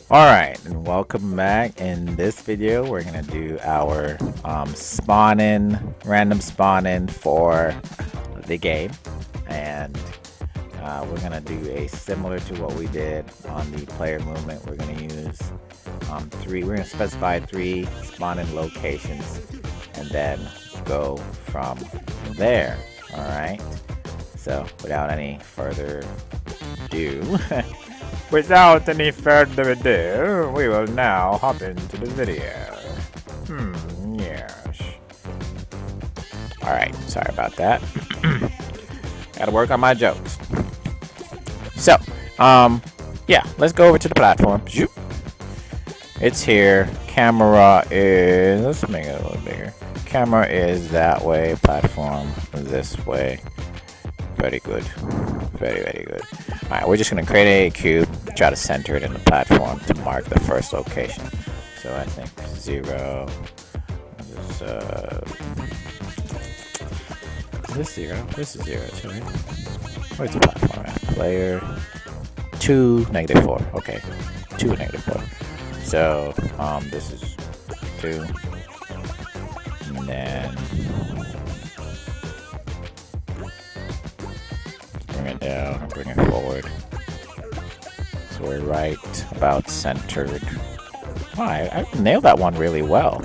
Alright, and welcome back. In this video, we're gonna do our random spawn-in for the game. And we're gonna do a similar to what we did on the player movement. We're gonna use we're gonna specify 3 spawn-in locations and then go from there. Alright, so without any further ado, without any further ado, we will now hop into the video. Yes. Alright, sorry about that. Gotta work on my jokes. So, yeah, let's go over to the platform. It's here. Camera is, let's make it a little bigger. Camera is that way, platform this way. Very good. Very, very good. Alright, we're just going to create a cube, try to center it in the platform to mark the first location. So I think 0. Is this 0? This is 0 too, right? Where's the platform at? Player 2, -4. Okay, 2, -4. So, this is 2. And then bring it down and bring it forward. So we're right about centered. Oh, I nailed that one really well.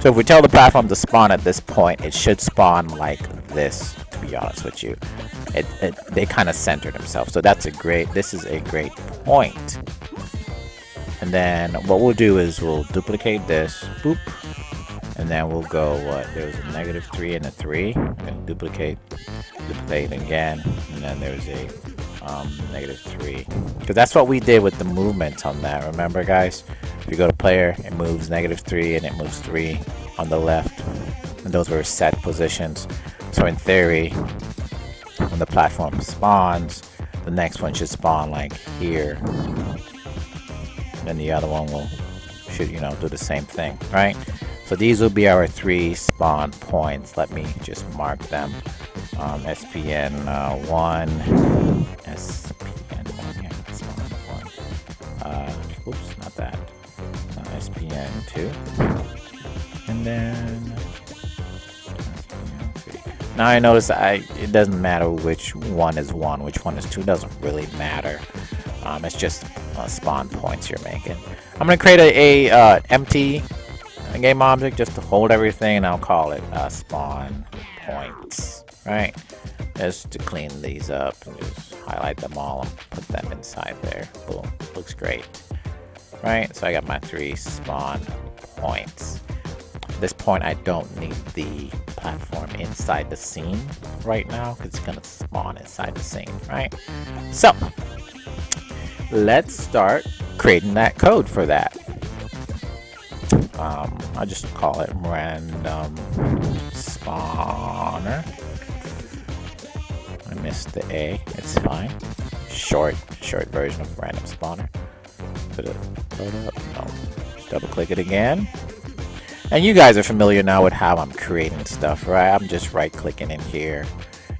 So if we tell the platform to spawn at this point, it should spawn like this, to be honest with you. They kind of center themselves. So this is a great point. And then what we'll do is we'll duplicate this, boop. And then we'll go, there's a -3 and a 3. And duplicate again. And then there's a -3. Because that's what we did with the movement on that. Remember, guys? If you go to player, it moves -3 and it moves 3 on the left. And those were set positions. So in theory, when the platform spawns, the next one should spawn like here. And the other one should do the same thing, right? So these will be our 3 spawn points. Let me just mark them. SPN 1, SPN 1, yeah, spawn 1. Oops, not that. SPN 2, and then SPN 3. Now I notice it doesn't matter which one is 1, which one is 2. Doesn't really matter. It's just spawn points you're making. I'm gonna create a empty game object just to hold everything, and I'll call it spawn points, right? Just to clean these up and just highlight them all and put them inside there. Boom, looks great, right? So I got my 3 spawn points. At this point, I don't need the platform inside the scene right now because it's gonna spawn inside the scene, right? So let's start creating that code for that. I'll just call it random spawner. I missed the A, it's fine. Short version of random spawner. Put it load up, no. Just double click it again. And you guys are familiar now with how I'm creating stuff, right? I'm just right clicking in here,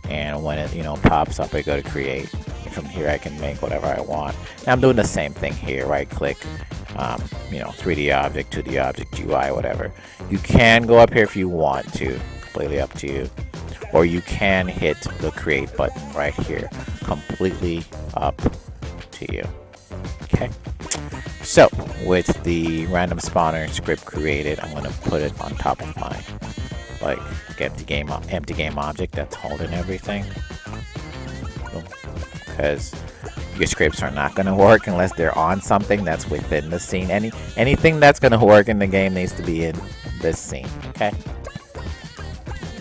and when it pops up, I go to create. And from here I can make whatever I want. And I'm doing the same thing here, right click. 3D object, 2D object, UI, whatever. You can go up here if you want to, completely up to you. Or you can hit the create button right here, completely up to you. Okay. So with the random spawner script created, I'm gonna put it on top of my empty game object that's holding everything. Because your scripts are not going to work unless they're on something that's within the scene. Anything that's going to work in the game needs to be in this scene, okay?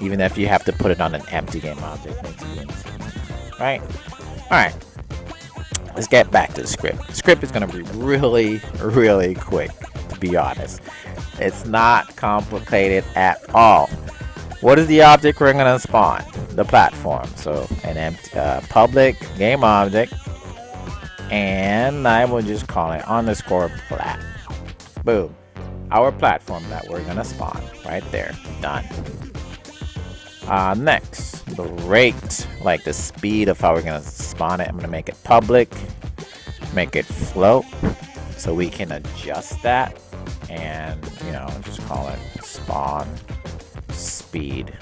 Even if you have to put it on an empty game object, it needs to be in the scene, right? Alright, let's get back to the script. The script is going to be really, really quick, to be honest. It's not complicated at all. What is the object we're going to spawn? The platform. So an empty public game object. And I will just call it _plat. Boom. Our platform that we're gonna spawn right there. Done. Next, the rate, like the speed of how we're gonna spawn it. I'm gonna make it public, make it float, So we can adjust that and, just call it spawn speed.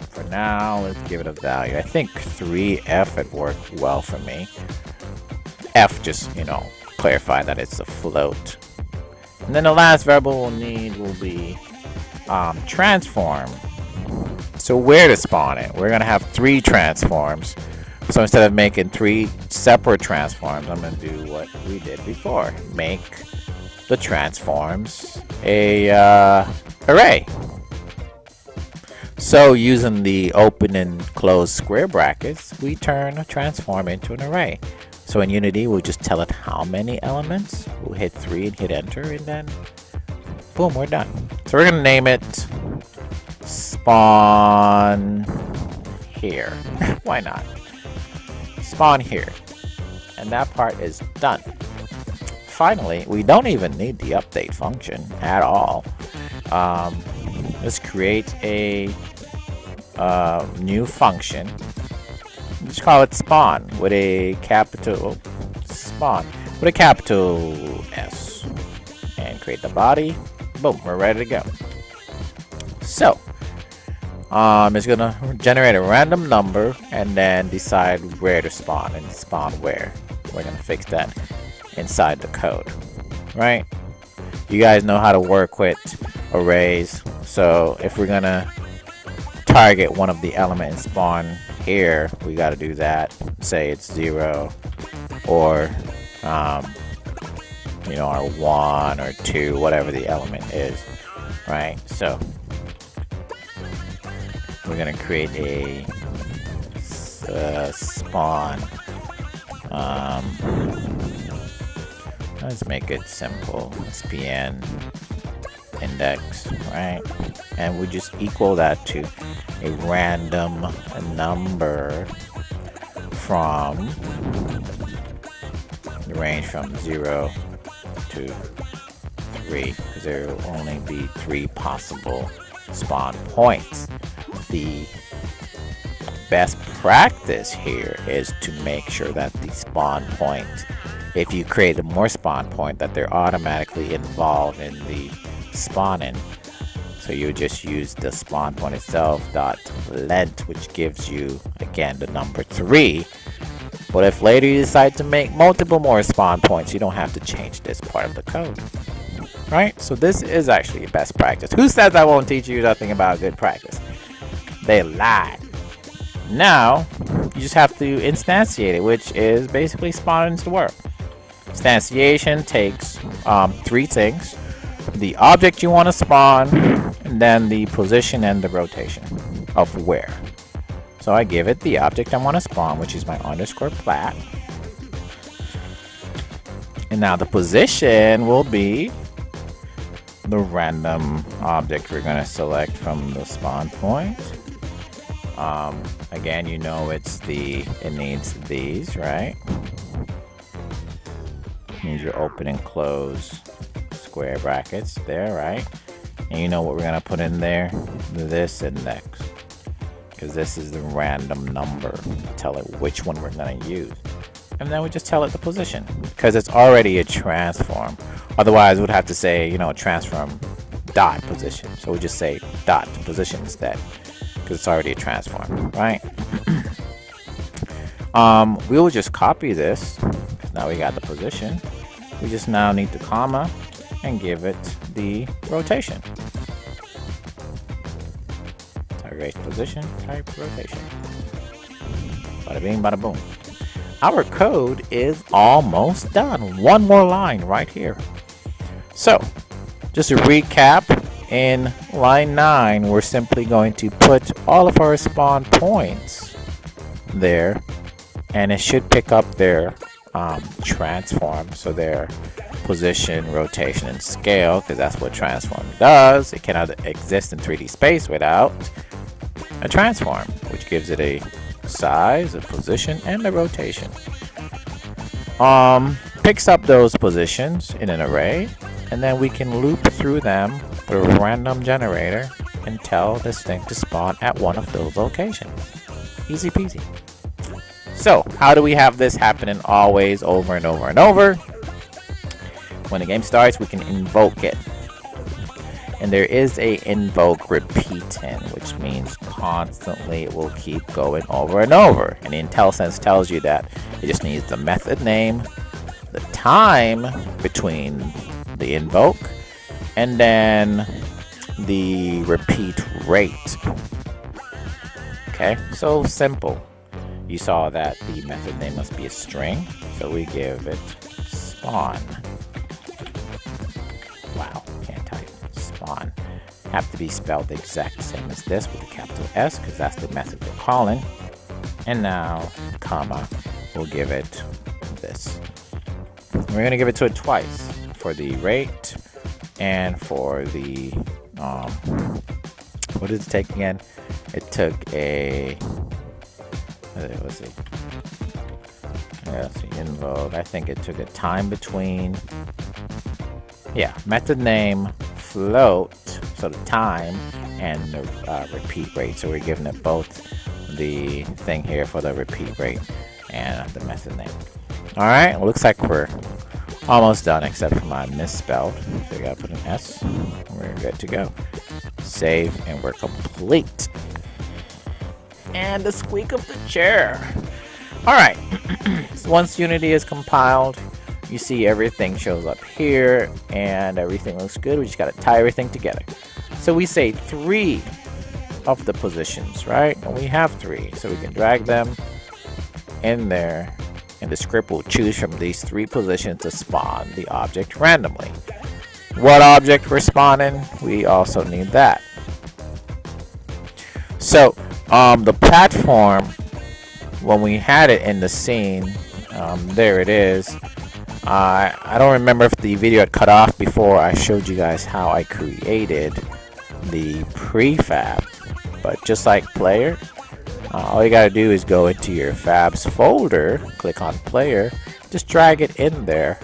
For now, let's give it a value. I think 3F would work well for me. F just, clarify that it's a float. And then the last variable we'll need will be transform. So where to spawn it? We're going to have 3 transforms. So instead of making 3 separate transforms, I'm going to do what we did before. Make the transforms a array. So using the open and close square brackets, we turn a transform into an array. So in Unity, we'll just tell it how many elements. We'll hit 3 and hit enter, and then boom, we're done. So we're going to name it spawn here. Why not? Spawn here. And that part is done. Finally, we don't even need the update function at all. Let's create a new function. Just call it spawn with a capital S, and create the body. Boom, we're ready to go. So it's gonna generate a random number and then decide where to spawn and spawn where. We're gonna fix that inside the code, right? You guys know how to work with arrays, so if we're gonna target one of the elements and spawn here, we got to do that. Say it's 0 or our 1 or 2, whatever the element is, right? So we're gonna create a spawn. Let's make it simple. SPN index, right? And we just equal that to a random number from the range from 0 to 3, because there will only be 3 possible spawn points. The best practice here is to make sure that the spawn point, if you create more spawn point, that they're automatically involved in the spawning. So you just use the spawn point itself dot length, which gives you again the number 3. But if later you decide to make multiple more spawn points, you don't have to change this part of the code, right? So this is actually best practice. Who says I won't teach you nothing about good practice? They lied. Now you just have to instantiate it, which is basically spawning the work. Instantiation takes 3 things: the object you want to spawn, and then the position and the rotation of where. So I give it the object I want to spawn, which is my underscore plat. And now the position will be the random object we're going to select from the spawn point. Again, it needs these, right? Needs your open and close square brackets there, right? And you know what we're gonna put in there? This index, because this is the random number. Tell it which one we're gonna use, and then we just tell it the position, because it's already a transform. Otherwise, we'd have to say, transform dot position. So we just say dot position instead, because it's already a transform, right? We will just copy this, because now we got the position. We just now need the comma and give it the rotation. Type position, type rotation. Bada bing, bada boom. Our code is almost done. One more line right here. So, just to recap, in line 9, we're simply going to put all of our spawn points there, and it should pick up their transform, so their position, rotation, and scale, because that's what transform does. It cannot exist in 3D space without a transform, which gives it a size, a position, and a rotation. Picks up those positions in an array, and then we can loop through them with a random generator and tell this thing to spawn at one of those locations. Easy peasy. So, how do we have this happening always over and over and over? When the game starts, we can invoke it. And there is a invoke repeating, which means constantly it will keep going over and over. And the IntelliSense tells you that it just needs the method name, the time between the invoke, and then the repeat rate. Okay, so simple. You saw that the method name must be a string, so we give it spawn. Wow, can't type. Spawn. Have to be spelled the exact same as this with a capital S, because that's the method we're calling. And now, comma, we'll give it this. We're going to give it to it twice, for the rate and for the, what did it take again? It took a, let's see, let's see, invoke. I think it took a time between, yeah, method name, float, so the time, and the repeat rate. So we're giving it both the thing here for the repeat rate and the method name. Alright, looks like we're almost done except for my misspelled. So you gotta put an S. We're good to go. Save, and we're complete. And the squeak of the chair. Alright, so once Unity is compiled, you see everything shows up here, and everything looks good. We just gotta tie everything together. So we say 3 of the positions, right? And we have 3, so we can drag them in there, and the script will choose from these 3 positions to spawn the object randomly. What object we're spawning, we also need that. So the platform, when we had it in the scene, there it is. I don't remember if the video had cut off before I showed you guys how I created the prefab, but just like player, all you gotta do is go into your fabs folder, click on player, just drag it in there.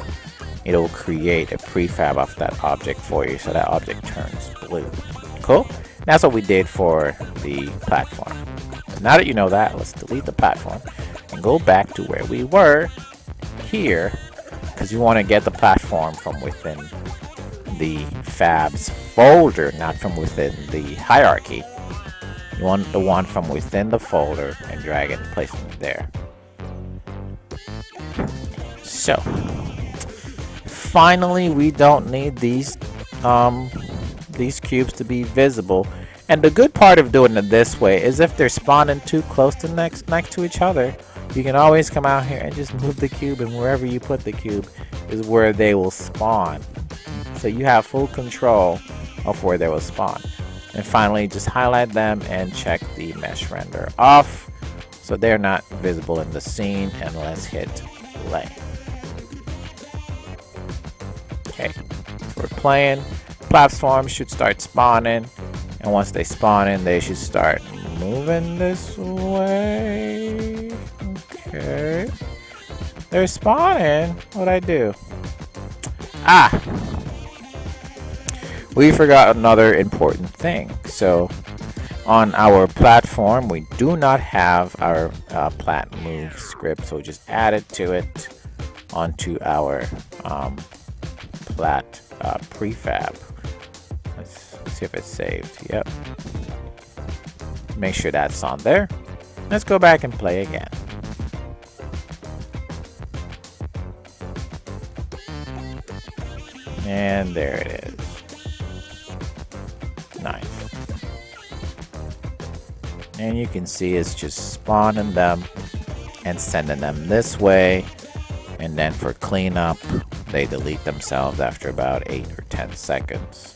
It'll create a prefab of that object for you, so that object turns blue. Cool? That's what we did for the platform. Now that you know that, let's delete the platform and go back to where we were here, because you want to get the platform from within the fabs folder, not from within the hierarchy. You want the one from within the folder and drag it and place it there. So finally, we don't need these cubes to be visible. And the good part of doing it this way is if they're spawning too close to next to each other, you can always come out here and just move the cube, and wherever you put the cube is where they will spawn. So you have full control of where they will spawn. And finally, just highlight them and check the mesh render off so they're not visible in the scene, and let's hit play. Okay, so we're playing. Platforms should start spawning, and once they spawn in, they should start moving this way. Okay, they're spawning. What'd I do? We forgot another important thing. So on our platform, we do not have our plat move script, so we just add it to it onto our plat prefab. Let's see if it's saved. Yep. Make sure that's on there. Let's go back and play again. And there it is. Nice. And you can see it's just spawning them and sending them this way. And then for cleanup, they delete themselves after about 8 or 10 seconds.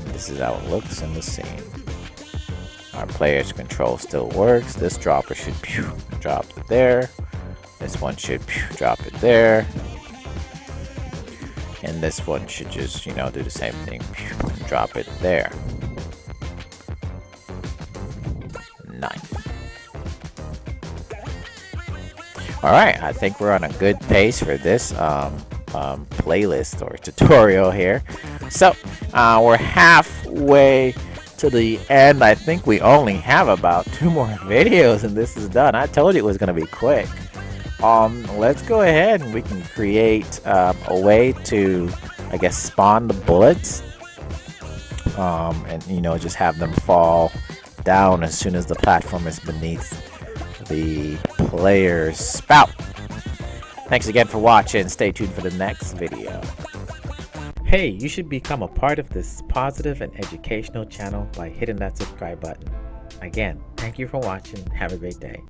This is how it looks in the scene. Our player's control still works. This dropper should drop it there. This one should drop it there. And this one should just, do the same thing. Drop it there. Nice. Alright, I think we're on a good pace for this playlist or tutorial here. So, we're halfway to the end. I think we only have about 2 more videos and this is done. I told you it was going to be quick. Let's go ahead and we can create a way to, I guess, spawn the bullets. And you know, just have them fall down as soon as the platform is beneath the player's spout. Thanks again for watching. Stay tuned for the next video. Hey, you should become a part of this positive and educational channel by hitting that subscribe button. Again, thank you for watching. Have a great day.